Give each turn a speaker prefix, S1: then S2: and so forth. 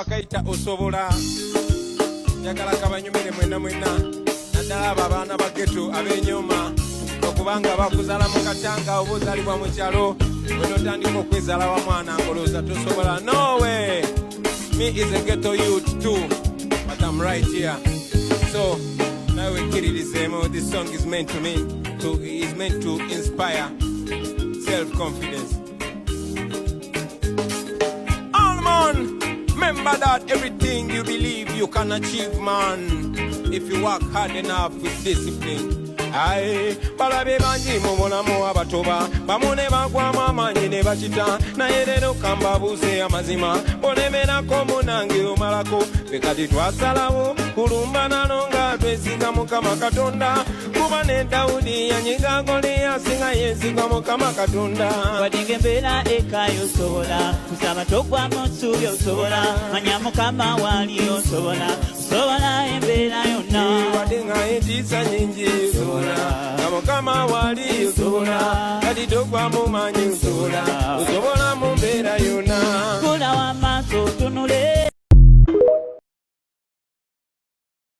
S1: Kaita osobola njagala kabanyumire mwena naddala abo abaana ba ghetto ab'ennyoma okubanga bakuzala mu katanga oba ozalibwa mu kyalo wenotandika okwezala wa mwana ngolooza tosobola. No way, me is a ghetto youth too, but I'm right here. So nawe wekkiririzemu, this song is meant to me is meant to inspire self-confidence. Remember that everything you believe you can achieve, man, if you work hard enough with discipline. Aye, balabe banji mu bulamu abatoba bamune bagwamu amaanyi ne bakita naye leero kambabuuze amazima bolemerako munange omalako bekati twasalawo kulumbana nga twesiga Mukama Katonda kuba ne Dawudi yanyiga Goliath nga yeesiga Mukama Katonda.
S2: Wadinga embeera ekayo osobola kusaba togwamu nsuubi osobola manya Mukama wali osobola embeera yonna
S1: wadinga entiisa nyingi osobola nga Mukama wali osobola kati togwamu maanyi osobola mu mbeera yonna.